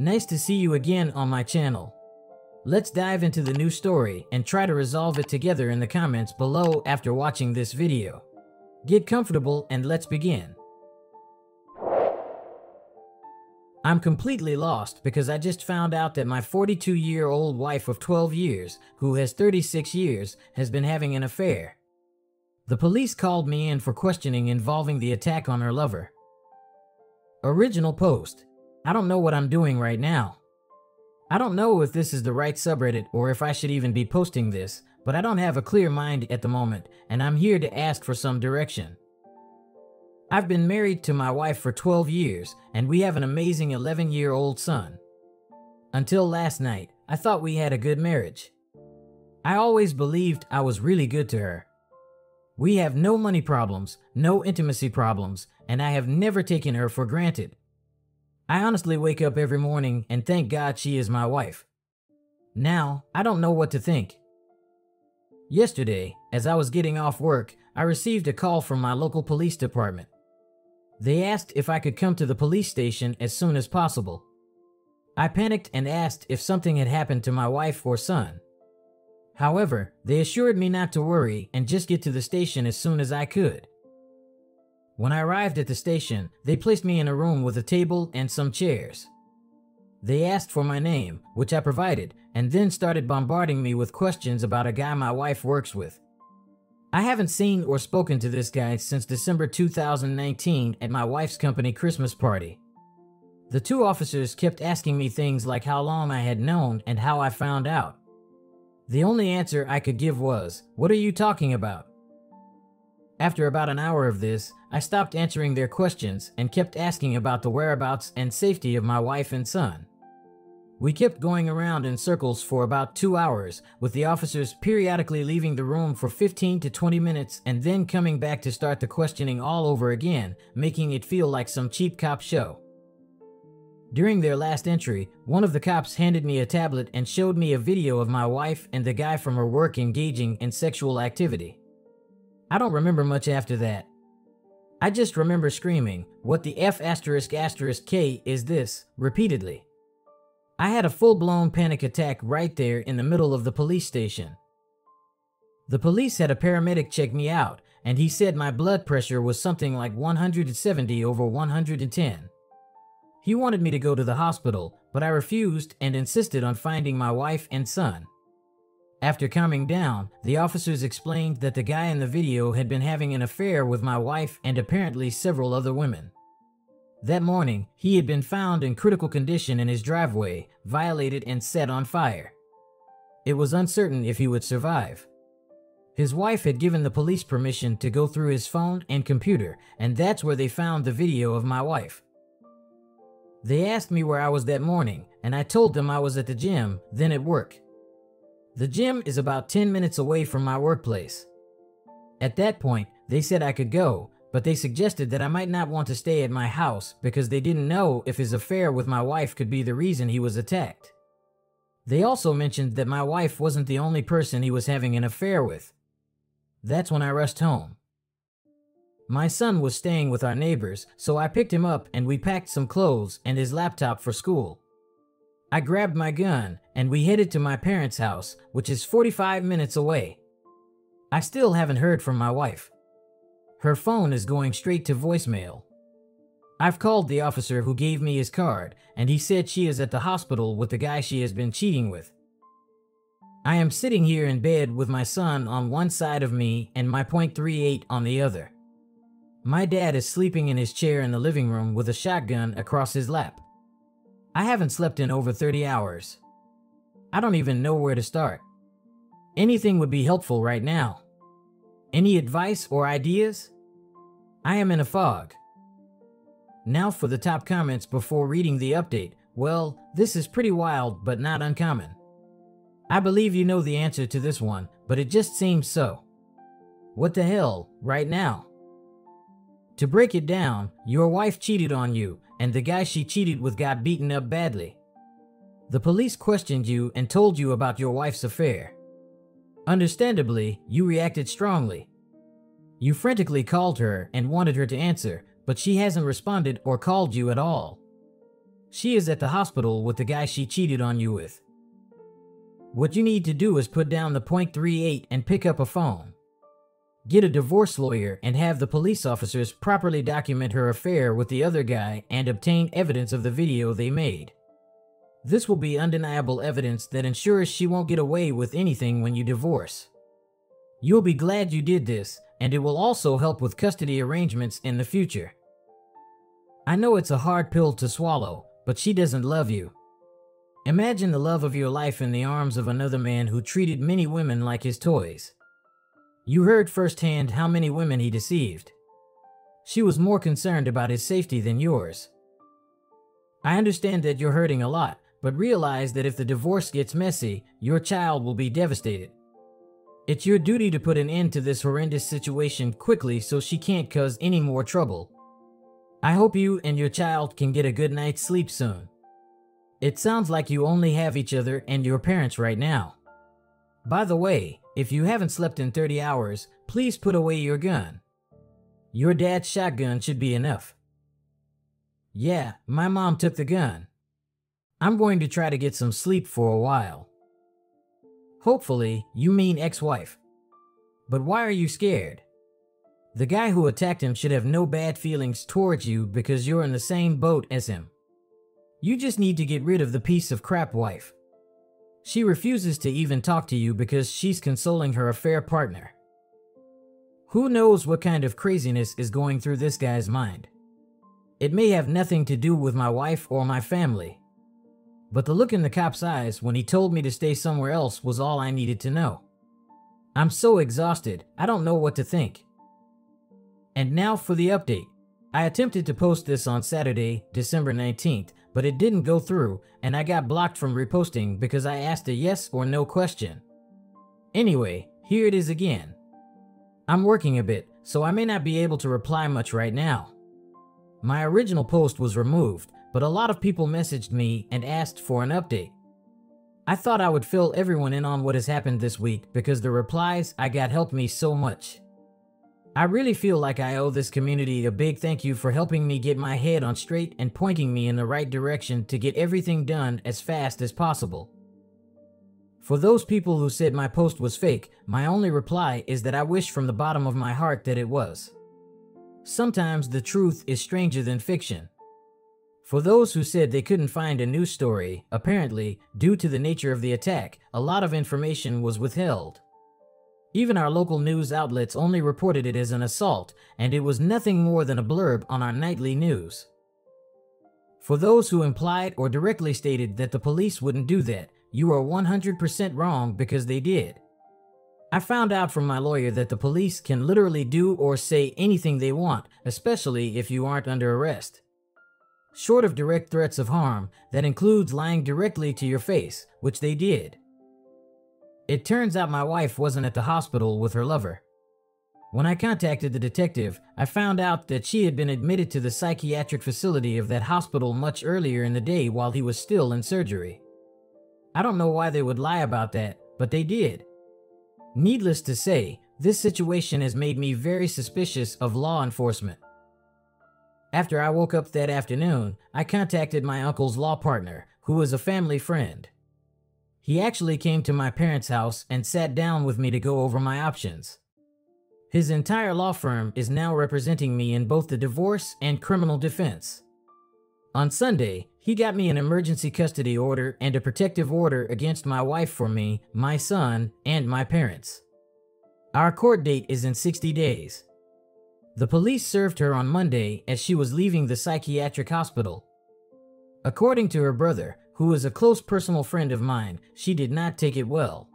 Nice to see you again on my channel. Let's dive into the new story and try to resolve it together in the comments below after watching this video. Get comfortable and let's begin. I'm completely lost because I just found out that my 42-year-old wife of 12 years, who has 36 years, has been having an affair. The police called me in for questioning involving the attack on her lover. Original post. I don't know what I'm doing right now. I don't know if this is the right subreddit or if I should even be posting this, but I don't have a clear mind at the moment, and I'm here to ask for some direction. I've been married to my wife for 12 years, and we have an amazing 11-year-old son. Until last night, I thought we had a good marriage. I always believed I was really good to her. We have no money problems, no intimacy problems, and I have never taken her for granted. I honestly wake up every morning and thank God she is my wife. Now, I don't know what to think. Yesterday, as I was getting off work, I received a call from my local police department. They asked if I could come to the police station as soon as possible. I panicked and asked if something had happened to my wife or son. However, they assured me not to worry and just get to the station as soon as I could. When I arrived at the station, they placed me in a room with a table and some chairs. They asked for my name, which I provided, and then started bombarding me with questions about a guy my wife works with. I haven't seen or spoken to this guy since December 2019 at my wife's company Christmas party. The two officers kept asking me things like how long I had known and how I found out. The only answer I could give was, "What are you talking about?" After about an hour of this, I stopped answering their questions and kept asking about the whereabouts and safety of my wife and son. We kept going around in circles for about 2 hours, with the officers periodically leaving the room for 15 to 20 minutes and then coming back to start the questioning all over again, making it feel like some cheap cop show. During their last entry, one of the cops handed me a tablet and showed me a video of my wife and the guy from her work engaging in sexual activity. I don't remember much after that. I just remember screaming, "What the F*** K is this?" repeatedly. I had a full-blown panic attack right there in the middle of the police station. The police had a paramedic check me out, and he said my blood pressure was something like 170 over 110. He wanted me to go to the hospital, but I refused and insisted on finding my wife and son. After calming down, the officers explained that the guy in the video had been having an affair with my wife and apparently several other women. That morning, he had been found in critical condition in his driveway, violated and set on fire. It was uncertain if he would survive. His wife had given the police permission to go through his phone and computer, and that's where they found the video of my wife. They asked me where I was that morning, and I told them I was at the gym, then at work. The gym is about 10 minutes away from my workplace. At that point, they said I could go, but they suggested that I might not want to stay at my house because they didn't know if his affair with my wife could be the reason he was attacked. They also mentioned that my wife wasn't the only person he was having an affair with. That's when I rushed home. My son was staying with our neighbors, so I picked him up and we packed some clothes and his laptop for school. I grabbed my gun and we headed to my parents' house, which is 45 minutes away. I still haven't heard from my wife. Her phone is going straight to voicemail. I've called the officer who gave me his card, and he said she is at the hospital with the guy she has been cheating with. I am sitting here in bed with my son on one side of me and my .38 on the other. My dad is sleeping in his chair in the living room with a shotgun across his lap. I haven't slept in over 30 hours. I don't even know where to start. Anything would be helpful right now. Any advice or ideas? I am in a fog. Now for the top comments before reading the update. Well, this is pretty wild, but not uncommon. I believe you know the answer to this one, but it just seems so. What the hell, right now? To break it down, your wife cheated on you, and the guy she cheated with got beaten up badly. The police questioned you and told you about your wife's affair. Understandably, you reacted strongly. You frantically called her and wanted her to answer, but she hasn't responded or called you at all. She is at the hospital with the guy she cheated on you with. What you need to do is put down the .38 and pick up a phone. Get a divorce lawyer and have the police officers properly document her affair with the other guy and obtain evidence of the video they made. This will be undeniable evidence that ensures she won't get away with anything when you divorce. You'll be glad you did this, and it will also help with custody arrangements in the future. I know it's a hard pill to swallow, but she doesn't love you. Imagine the love of your life in the arms of another man who treated many women like his toys. You heard firsthand how many women he deceived. She was more concerned about his safety than yours. I understand that you're hurting a lot, but realize that if the divorce gets messy, your child will be devastated. It's your duty to put an end to this horrendous situation quickly so she can't cause any more trouble. I hope you and your child can get a good night's sleep soon. It sounds like you only have each other and your parents right now. By the way, if you haven't slept in 30 hours, please put away your gun. Your dad's shotgun should be enough. Yeah, my mom took the gun. I'm going to try to get some sleep for a while. Hopefully, you mean ex-wife. But why are you scared? The guy who attacked him should have no bad feelings towards you because you're in the same boat as him. You just need to get rid of the piece of crap wife. She refuses to even talk to you because she's consoling her affair partner. Who knows what kind of craziness is going through this guy's mind? It may have nothing to do with my wife or my family. But the look in the cop's eyes when he told me to stay somewhere else was all I needed to know. I'm so exhausted, I don't know what to think. And now for the update. I attempted to post this on Saturday, December 19th, but it didn't go through, and I got blocked from reposting because I asked a yes or no question. Anyway, here it is again. I'm working a bit, so I may not be able to reply much right now. My original post was removed, but a lot of people messaged me and asked for an update. I thought I would fill everyone in on what has happened this week because the replies I got helped me so much. I really feel like I owe this community a big thank you for helping me get my head on straight and pointing me in the right direction to get everything done as fast as possible. For those people who said my post was fake, my only reply is that I wish from the bottom of my heart that it was. Sometimes the truth is stranger than fiction. For those who said they couldn't find a news story, apparently, due to the nature of the attack, a lot of information was withheld. Even our local news outlets only reported it as an assault, and it was nothing more than a blurb on our nightly news. For those who implied or directly stated that the police wouldn't do that, you are 100% wrong because they did. I found out from my lawyer that the police can literally do or say anything they want, especially if you aren't under arrest. Short of direct threats of harm, that includes lying directly to your face, which they did. It turns out my wife wasn't at the hospital with her lover. When I contacted the detective, I found out that she had been admitted to the psychiatric facility of that hospital much earlier in the day while he was still in surgery. I don't know why they would lie about that, but they did. Needless to say, this situation has made me very suspicious of law enforcement. After I woke up that afternoon, I contacted my uncle's law partner, who was a family friend. He actually came to my parents' house and sat down with me to go over my options. His entire law firm is now representing me in both the divorce and criminal defense. On Sunday, he got me an emergency custody order and a protective order against my wife for me, my son, and my parents. Our court date is in 60 days. The police served her on Monday as she was leaving the psychiatric hospital. According to her brother, who is a close personal friend of mine, she did not take it well.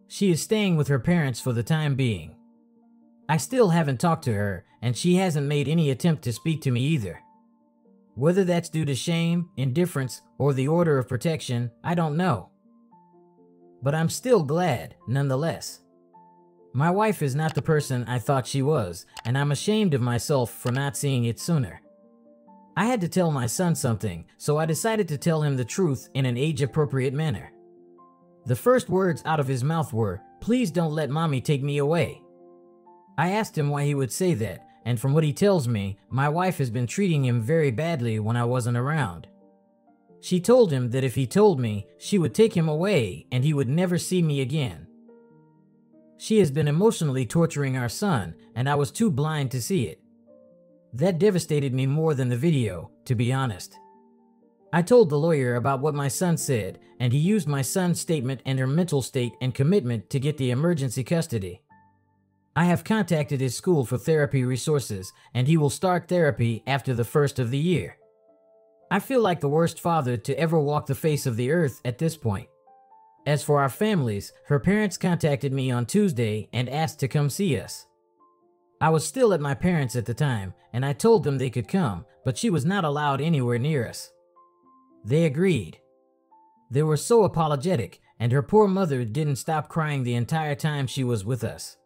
She is staying with her parents for the time being. I still haven't talked to her, and she hasn't made any attempt to speak to me either. Whether that's due to shame, indifference, or the order of protection, I don't know. But I'm still glad, nonetheless. My wife is not the person I thought she was, and I'm ashamed of myself for not seeing it sooner. I had to tell my son something, so I decided to tell him the truth in an age-appropriate manner. The first words out of his mouth were, "Please don't let mommy take me away." I asked him why he would say that, and from what he tells me, my wife has been treating him very badly when I wasn't around. She told him that if he told me, she would take him away and he would never see me again. She has been emotionally torturing our son, and I was too blind to see it. That devastated me more than the video, to be honest. I told the lawyer about what my son said, and he used my son's statement and her mental state and commitment to get the emergency custody. I have contacted his school for therapy resources, and he will start therapy after the first of the year. I feel like the worst father to ever walk the face of the earth at this point. As for our families, her parents contacted me on Tuesday and asked to come see us. I was still at my parents' at the time, and I told them they could come, but she was not allowed anywhere near us. They agreed. They were so apologetic, and her poor mother didn't stop crying the entire time she was with us.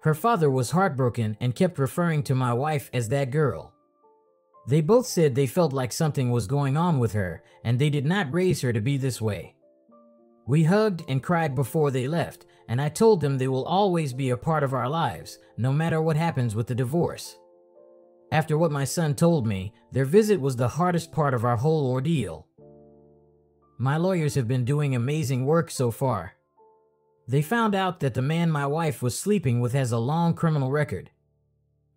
Her father was heartbroken and kept referring to my wife as that girl. They both said they felt like something was going on with her, and they did not raise her to be this way. We hugged and cried before they left, and I told them they will always be a part of our lives, no matter what happens with the divorce. After what my son told me, their visit was the hardest part of our whole ordeal. My lawyers have been doing amazing work so far. They found out that the man my wife was sleeping with has a long criminal record.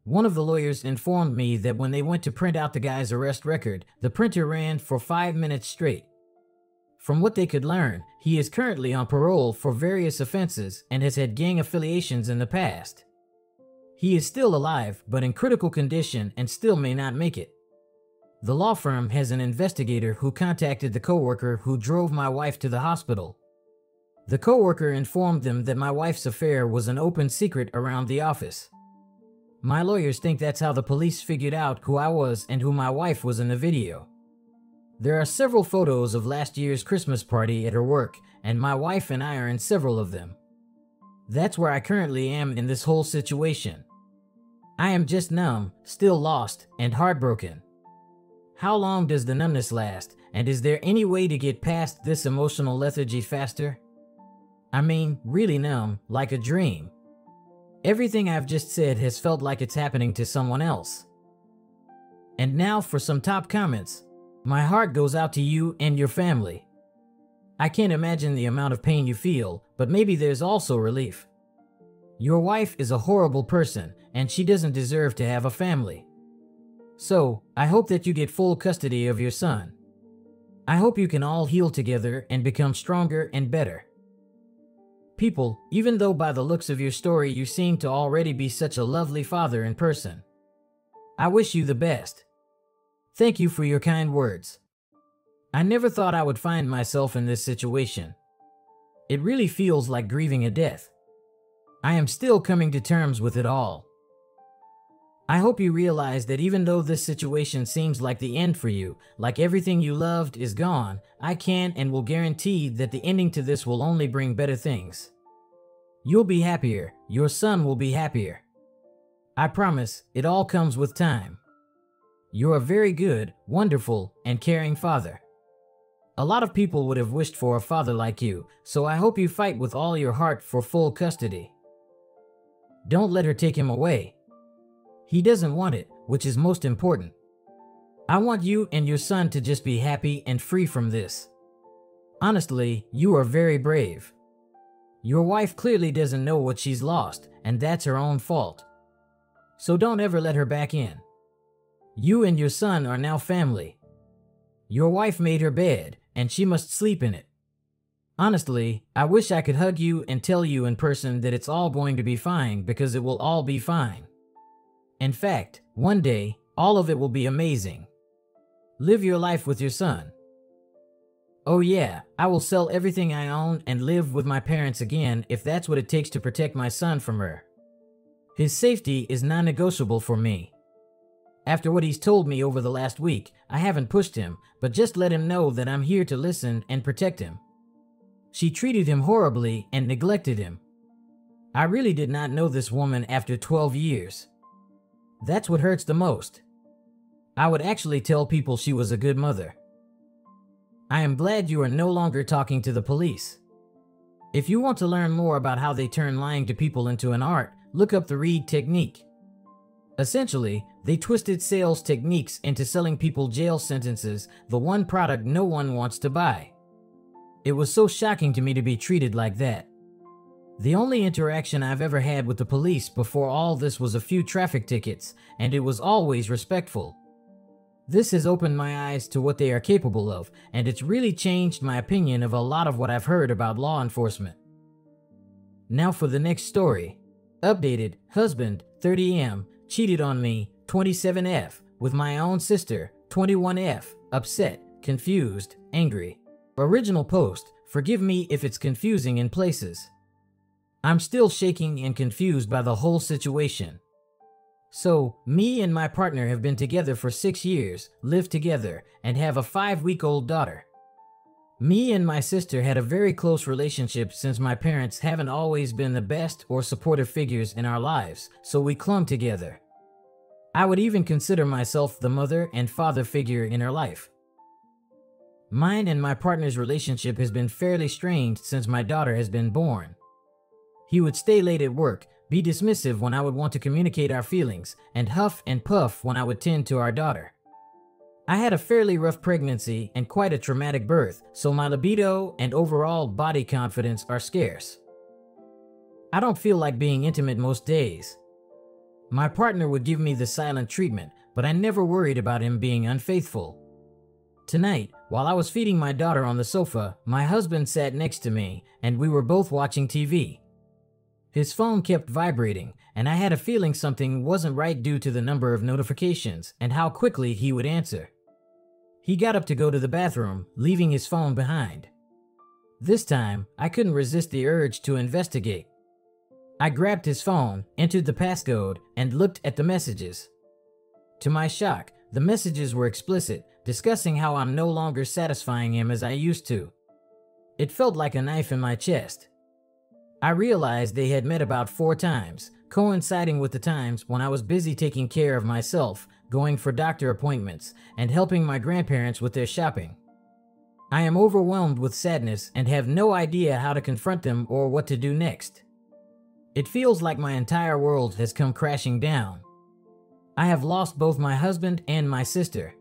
One of the lawyers informed me that when they went to print out the guy's arrest record, the printer ran for 5 minutes straight. From what they could learn, he is currently on parole for various offenses and has had gang affiliations in the past. He is still alive, but in critical condition and still may not make it. The law firm has an investigator who contacted the coworker who drove my wife to the hospital. The coworker informed them that my wife's affair was an open secret around the office. My lawyers think that's how the police figured out who I was and who my wife was in the video. There are several photos of last year's Christmas party at her work, and my wife and I are in several of them. That's where I currently am in this whole situation. I am just numb, still lost, and heartbroken. How long does the numbness last, and is there any way to get past this emotional lethargy faster? I mean, really numb, like a dream. Everything I've just said has felt like it's happening to someone else. And now for some top comments. My heart goes out to you and your family. I can't imagine the amount of pain you feel, but maybe there's also relief. Your wife is a horrible person, and she doesn't deserve to have a family. So, I hope that you get full custody of your son. I hope you can all heal together and become stronger and better. People, even though by the looks of your story you seem to already be such a lovely father in person, I wish you the best. Thank you for your kind words. I never thought I would find myself in this situation. It really feels like grieving a death. I am still coming to terms with it all. I hope you realize that even though this situation seems like the end for you, like everything you loved is gone, I can and will guarantee that the ending to this will only bring better things. You'll be happier. Your son will be happier. I promise, it all comes with time. You're a very good, wonderful, and caring father. A lot of people would have wished for a father like you, so I hope you fight with all your heart for full custody. Don't let her take him away. He doesn't want it, which is most important. I want you and your son to just be happy and free from this. Honestly, you are very brave. Your wife clearly doesn't know what she's lost, and that's her own fault. So don't ever let her back in. You and your son are now family. Your wife made her bed, and she must sleep in it. Honestly, I wish I could hug you and tell you in person that it's all going to be fine, because it will all be fine. In fact, one day, all of it will be amazing. Live your life with your son. Oh yeah, I will sell everything I own and live with my parents again if that's what it takes to protect my son from her. His safety is non-negotiable for me. After what he's told me over the last week, I haven't pushed him, but just let him know that I'm here to listen and protect him. She treated him horribly and neglected him. I really did not know this woman after 12 years. That's what hurts the most. I would actually tell people she was a good mother. I am glad you are no longer talking to the police. If you want to learn more about how they turn lying to people into an art, look up the Reed technique. Essentially, They twisted sales techniques into selling people jail sentences, the one product no one wants to buy. It was so shocking to me to be treated like that. The only interaction I've ever had with the police before all this was a few traffic tickets, and it was always respectful. This has opened my eyes to what they are capable of, and it's really changed my opinion of a lot of what I've heard about law enforcement. Now for the next story. Updated: husband, 30M, cheated on me, 27F, with my own sister, 21F, upset, confused, angry. Original post: forgive me if it's confusing in places. I'm still shaking and confused by the whole situation. So, me and my partner have been together for 6 years, live together, and have a 5-week-old daughter. Me and my sister had a very close relationship since my parents haven't always been the best or supportive figures in our lives, so we clung together. I would even consider myself the mother and father figure in her life. Mine and my partner's relationship has been fairly strained since my daughter has been born. He would stay late at work, be dismissive when I would want to communicate our feelings, and huff and puff when I would tend to our daughter. I had a fairly rough pregnancy and quite a traumatic birth, so my libido and overall body confidence are scarce. I don't feel like being intimate most days. My partner would give me the silent treatment, but I never worried about him being unfaithful. Tonight, while I was feeding my daughter on the sofa, my husband sat next to me, and we were both watching TV. His phone kept vibrating, and I had a feeling something wasn't right due to the number of notifications and how quickly he would answer. He got up to go to the bathroom, leaving his phone behind. This time, I couldn't resist the urge to investigate. I grabbed his phone, entered the passcode, and looked at the messages. To my shock, the messages were explicit, discussing how I'm no longer satisfying him as I used to. It felt like a knife in my chest. I realized they had met about 4 times, coinciding with the times when I was busy taking care of myself, going for doctor appointments, and helping my grandparents with their shopping. I am overwhelmed with sadness and have no idea how to confront them or what to do next. It feels like my entire world has come crashing down. I have lost both my husband and my sister.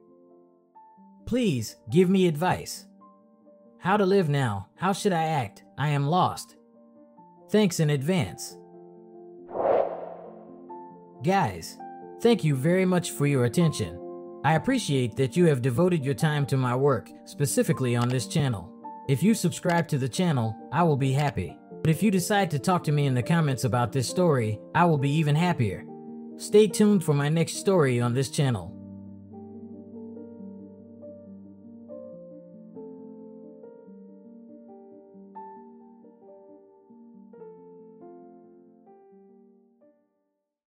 Please give me advice. How to live now? How should I act? I am lost. Thanks in advance. Guys, thank you very much for your attention. I appreciate that you have devoted your time to my work, specifically on this channel. If you subscribe to the channel, I will be happy. But if you decide to talk to me in the comments about this story, I will be even happier. Stay tuned for my next story on this channel.